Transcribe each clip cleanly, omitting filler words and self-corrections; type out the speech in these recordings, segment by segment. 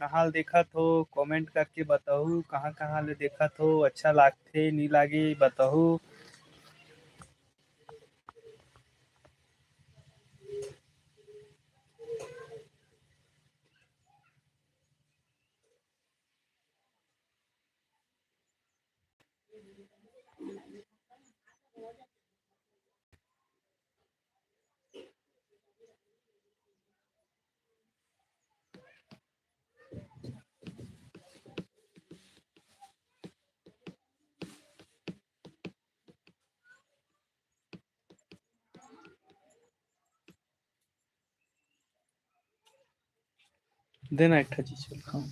कहाँ ले देखत हो कमेंट करके बताहू। कहाँ कहाँ ले देखत हो, अच्छा लागथे नी लागे बताहू। देना एक ठा चीज खाओ।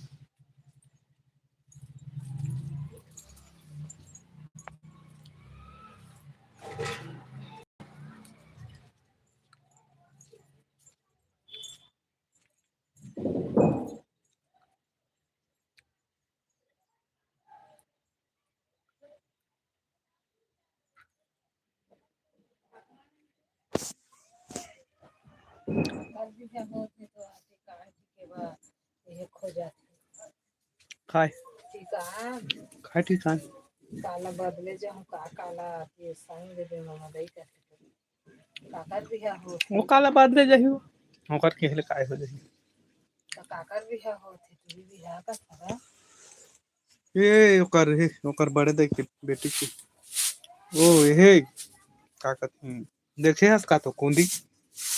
खाए खाए ठीक है। काला बदले जाऊं का काला ये संग दे ममा दई का काकर भी है हो वो काला बाद ले जाही ओकर के hele काय हो जाही। काकर भी है हो थे तू भी है का सरा ए ओकर बड़े देख के बेटी की ओ हे का कहते देखे हस का तो कुंदी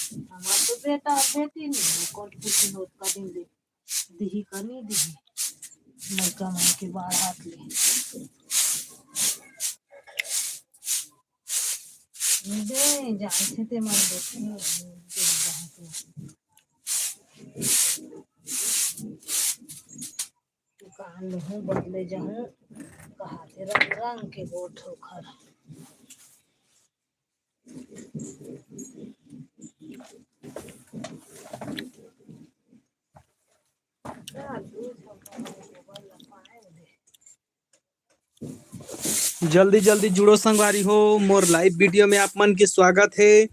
हमार तो बेटा और बेटी नहीं कौन खुशी होत का दिन दे दिही कनी दिही लड़का मन के बाढ़ हाथ ले दे जाए थे मन देखे दुकान में हूँ बदले जाऊँ कहा थे रंग रंग के गोठ खर जल्दी जल्दी जुड़ो संगवारी हो। मोर लाइव वीडियो में आप मन के स्वागत है।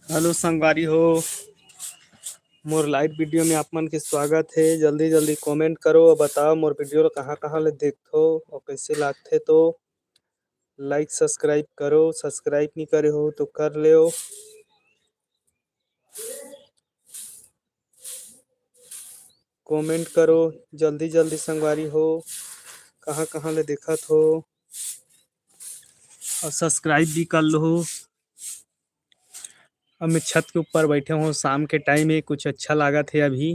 हेलो संगवारी हो, मोर लाइव वीडियो में आप मन के स्वागत है। जल्दी जल्दी कमेंट करो और बताओ मोर वीडियो कहाँ कहाँ ले देखो और कैसे लागथे। तो लाइक सब्सक्राइब करो, सब्सक्राइब नहीं करे हो तो कर ले। कमेंट करो जल्दी जल्दी संगवारी हो, कहाँ कहाँ ले देखत हो और सब्सक्राइब भी कर लो। अब मैं छत के ऊपर बैठे हूँ, शाम के टाइम में कुछ अच्छा लागत है। अभी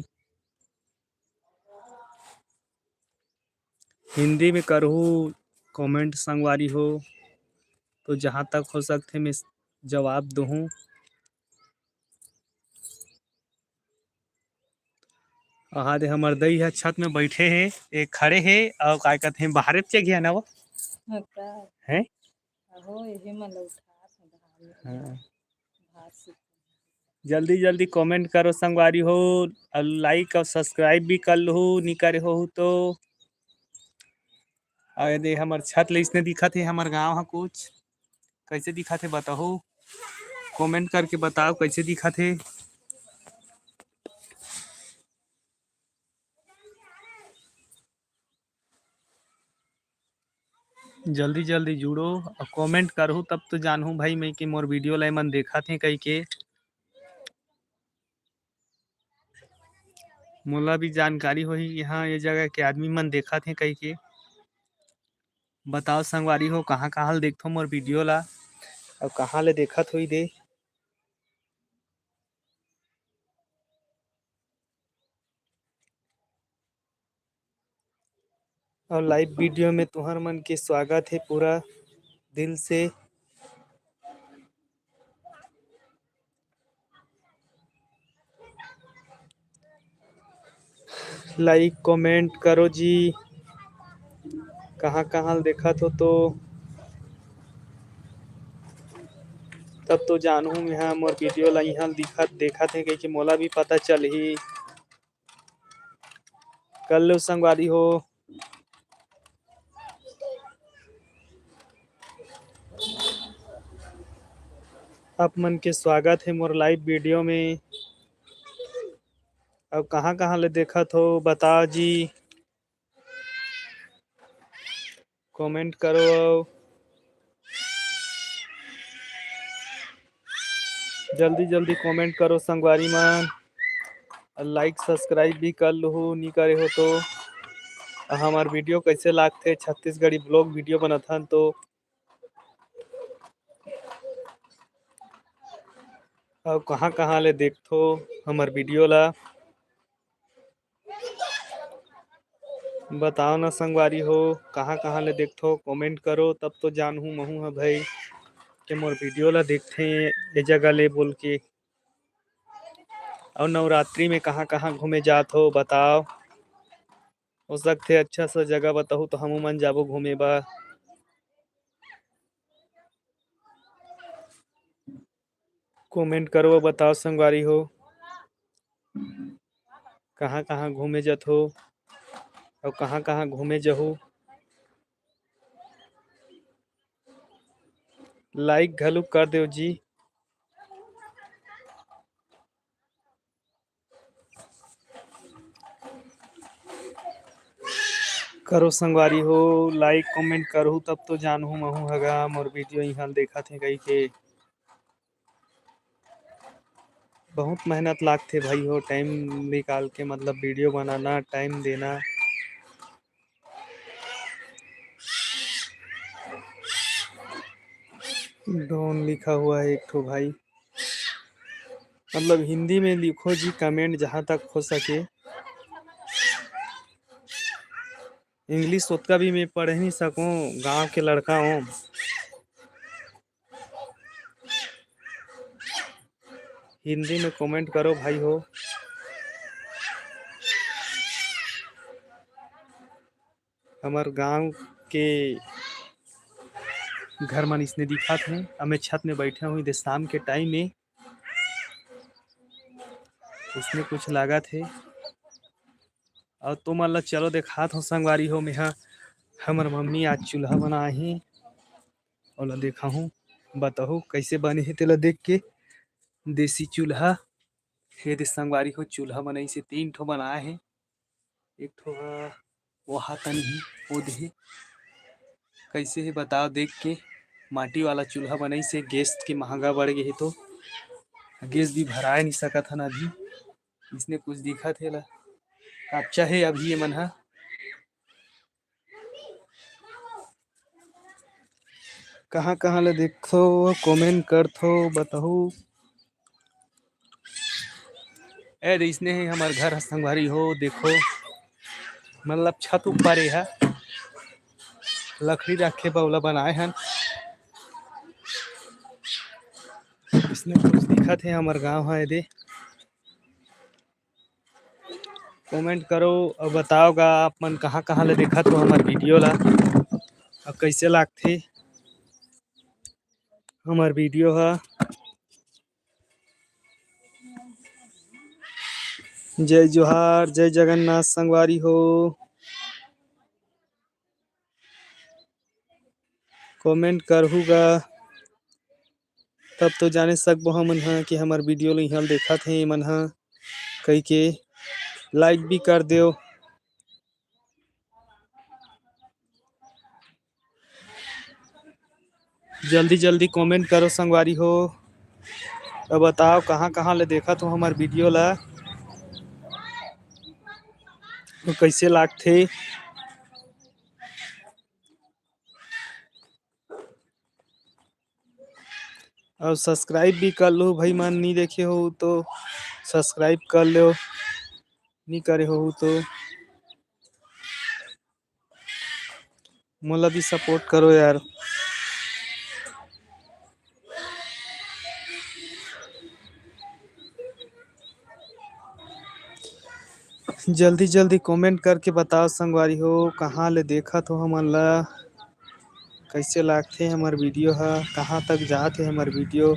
हिंदी में करहूँ कमेंट संगवारी हो तो जहाँ तक हो सकते मैं जवाब दूँ। हाँ दे हमर दई है छत में बैठे हैं, एक खड़े हैं और काय कहते हैं बाहर से गया ना वो है। हो ये मन उठा हाँ। भात जल्दी जल्दी कमेंट करो संगवारी हो और लाइक और सब्सक्राइब भी कर लो नहीं करे हो तो। और यदि हमार छत ले इसने दिखा थे हमार गांव है कुछ कैसे दिखा थे बताओ, कमेंट करके बताओ कैसे दिखा थे। जल्दी जल्दी जुड़ो और कमेंट करो तब तो जानूँ भाई मैं कि मोर वीडियो ला मन देखा थे कई के मोला भी जानकारी होही यहाँ ये जगह के आदमी मन देखा थे कई के। बताओ संगवारी हो कहाँ कहाँ ले देखथो मोर वीडियो ला और कहाँ ले देखत होई दे। और लाइव वीडियो में तुहर मन के स्वागत है पूरा दिल से। लाइक कमेंट करो जी। कहाँ कहाँ देखत हो तो तब तो जानहूँ यहाँ मोर वीडियो ला यहाँ देखत है कि मोला भी पता चलही। कर लो संगवारी हो। आप मन के स्वागत है मोर लाइव वीडियो में। अब कहाँ कहाँ ले देखत हो बताओ जी। कमेंट करो। जल्दी जल्दी कमेंट करो संगवारी मन। लाइक सब्सक्राइब भी कर लो नहीं करे हो तो। हमार वीडियो कैसे लागथे छत्तीसगढ़ी ब्लॉग वीडियो बनथन तो अब कहाँ कहाँ ले देखथो हमार वीडियो ला बताओ ना संगवारी हो। कहाँ कहाँ ले देखथो कमेंट करो तब तो जानहूँ महू है भाई कि मोर वीडियो ला देखथे ये जगह ले बोल के। और नवरात्रि में कहाँ कहाँ घूमे जात हो बताओ। हो सकथे अच्छा सा जगह बताहू तो हमू मन जाबो घूमे बा। कमेंट करो बताओ संगवारी हो कहाँ कहाँ घूमे जात हो और कहाँ कहाँ घूमे जहू। लाइक घलो कर दो जी। करो संगवारी हो लाइक कमेंट करो तब तो जानहूँ महू हगा मोर वीडियो यहाँ देखत है कही के। बहुत मेहनत लागथे भाई हो टाइम निकाल के मतलब वीडियो बनाना टाइम देना। डॉन लिखा हुआ है एक ठो भाई मतलब हिंदी में लिखो जी कमेंट जहाँ तक हो सके। इंग्लिश उतना भी मैं पढ़ नहीं सकूँ गांव के लड़का हूँ। हिंदी में कमेंट करो भाई हो। हमार गांव के घर मन इसने दिखत है। हमें छत में बैठे हुए दे शाम के टाइम में इसमें कुछ लागत है। और तुम अल्लाह चलो दिखात हो संगवारी हो मेहा हमार मम्मी आज चूल्हा बनाए हैं और देखा हूँ बताओ कैसे बने है तेला देख के। देसी चूल्हा हे दे संगवारी हो चूल्हा बनाई से 3 ठो बनाए हैं। एक ठो वहाँ तनी ही खुद ही कैसे है बताओ देख के। माटी वाला चूल्हा बनाई से गैस के महंगा बढ़ गए तो गैस भी भराए नहीं सकत हन अभी। इसने कुछ दिखत है ला अच्छा है अभी ये मन हा। कहाँ कहाँ ले देखो कमेंट करथो बताओ। ए इसने है हमार घर संगवारी हो देखो मतलब छत ऊपर है लकड़ी रखे बउला बनाए हन। इसने कुछ दिखत है हमार गांव है दे। कमेंट करो और बताओगा आप मन कहाँ कहाँ ले देखत हो हमार वीडियो ला और कैसे लागथे हमार वीडियो हा। जय जोहार जय जगन्नाथ संगवारी हो। कमेंट करहूगा तब तो जाने सकबो हमन हा कि हमार वीडियो ल इहाँ देखत है मन हा कही के। लाइक भी कर दो। जल्दी जल्दी कमेंट करो संगवारी हो और बताओ कहाँ कहाँ ले देखत हो हमार वीडियो ला तो कैसे लागथे। और सब्सक्राइब भी कर लो भाई मन नहीं देखे हो तो सब्सक्राइब कर लो नहीं करे हो तो मोला भी सपोर्ट करो यार। जल्दी जल्दी कमेंट करके बताओ संगवारी हो कहाँ ले देखत हो हमन ला, कैसे लागथे हमर वीडियो ह, कहाँ तक जात हे हमर वीडियो।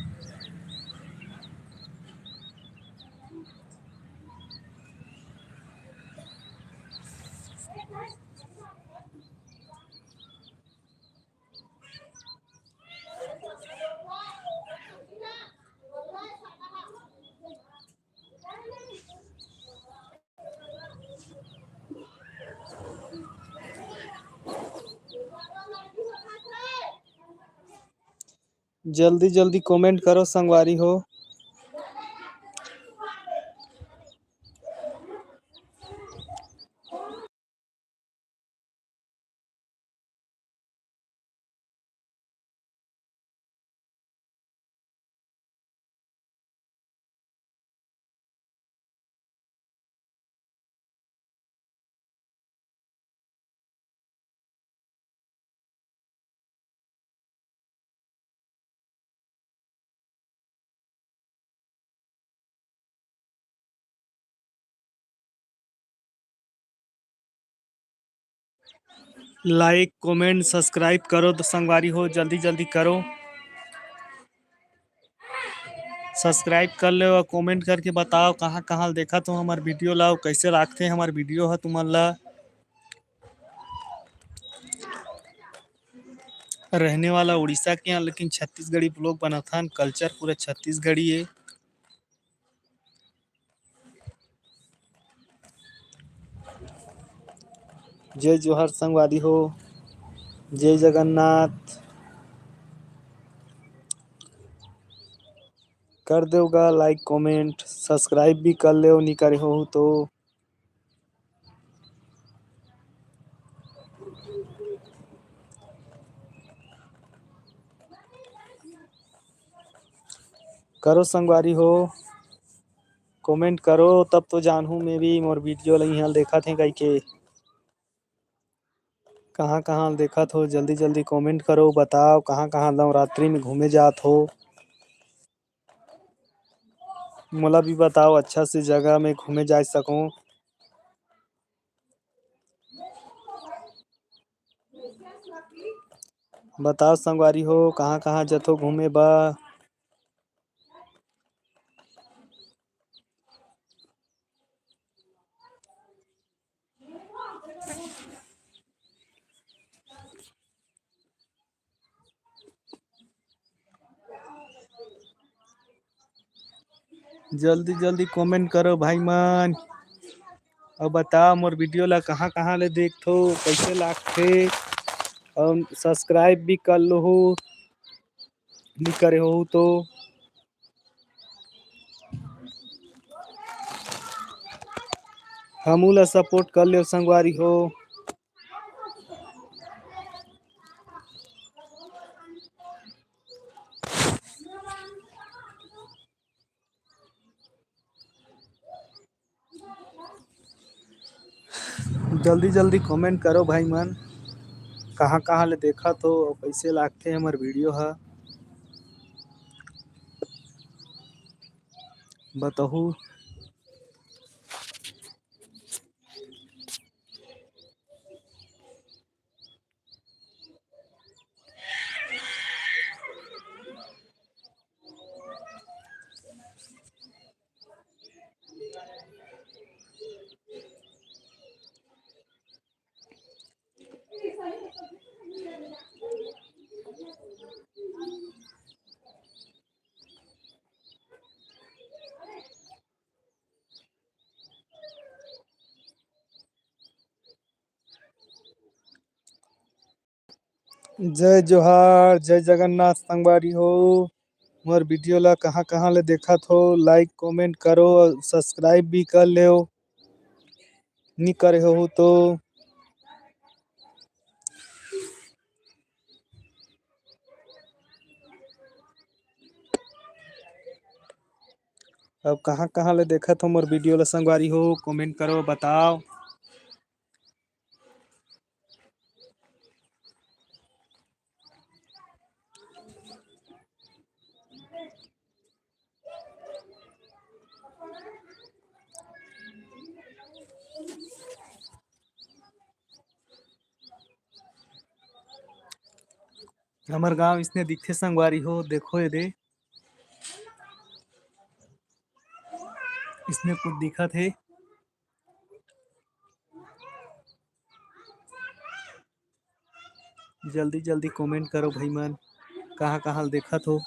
जल्दी जल्दी कमेंट करो संगवारी हो। लाइक कमेंट सब्सक्राइब करो तो संगवारी हो, जल्दी जल्दी करो। सब्सक्राइब कर ले और कमेंट करके बताओ कहाँ कहाँ देखा तो हमार वीडियो ला, कैसे लागथे हमार वीडियो है तुमन ला। रहने वाला उड़ीसा के यहाँ, लेकिन छत्तीसगढ़ी ब्लॉग बनाथन, कल्चर पूरा छत्तीसगढ़ी है। जय जोहर संगवारी हो, जय जगन्नाथ। कर देगा लाइक कमेंट सब्सक्राइब भी कर ले नहीं करे हो तो। करो संगवारी हो, कमेंट करो तब तो जानूँ मैं भी मोर वीडियो ला यहाँ देखा थे कई के, कहाँ कहाँ देखा हो। जल्दी जल्दी कमेंट करो, बताओ कहाँ कहाँ नवरात्रि में घूमे जात हो। मोला भी बताओ अच्छा से जगह में घूमे जा सकूं। बताओ संगवारी हो कहाँ कहाँ जतो घूमे बा। जल्दी जल्दी कमेंट करो भाई मन, और बताओ मोर वीडियो ला कहाँ कहाँ ले देखथो, कैसे लागथे। और सब्सक्राइब भी कर लो हो नहीं करे हो तो। हमू ला सपोर्ट कर ले संगवारी हो। जल्दी जल्दी कमेंट करो भाई मन, कहाँ कहाँ ले देखा तो कैसे लागथे हमर वीडियो है बताहू। जय जोहार, जय जगन्नाथ संगवारी हो। मोर वीडियो ला कहाँ कहाँ ले देखा हो, लाइक कमेंट करो और सब्सक्राइब भी कर ले नहीं करे हो तो। अब कहाँ कहाँ ले देखा हो मोर वीडियो ला संगवारी हो, कमेंट करो बताओ। हमर गांव इसने दिखथे संगवारी हो, देखो ये दे इसने कुछ दिखत है। जल्दी जल्दी कमेंट करो भाई मन, कहाँ कहाँ देखत हो।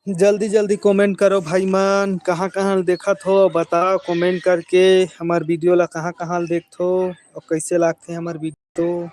जल्दी जल्दी कमेंट करो भाई मन, कहाँ कहाँ देखत हो बताओ कमेंट करके। हमार वीडियो ला कहाँ कहाँ देखथो और कैसे लागथे हमार वीडियो।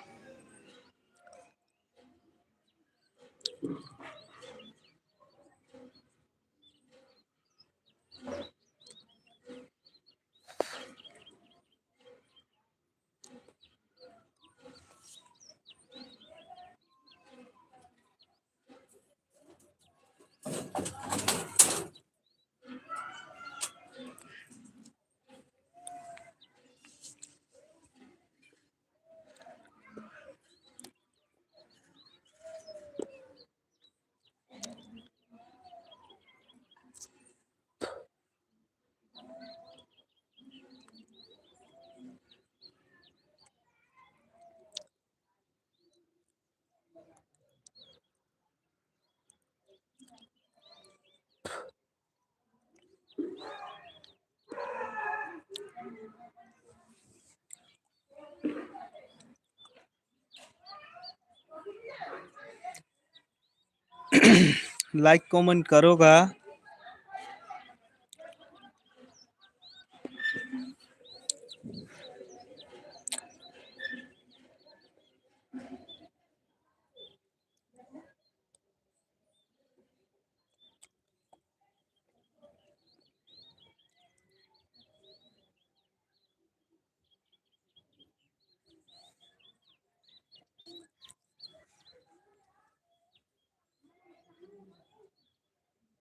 Like comment करोगा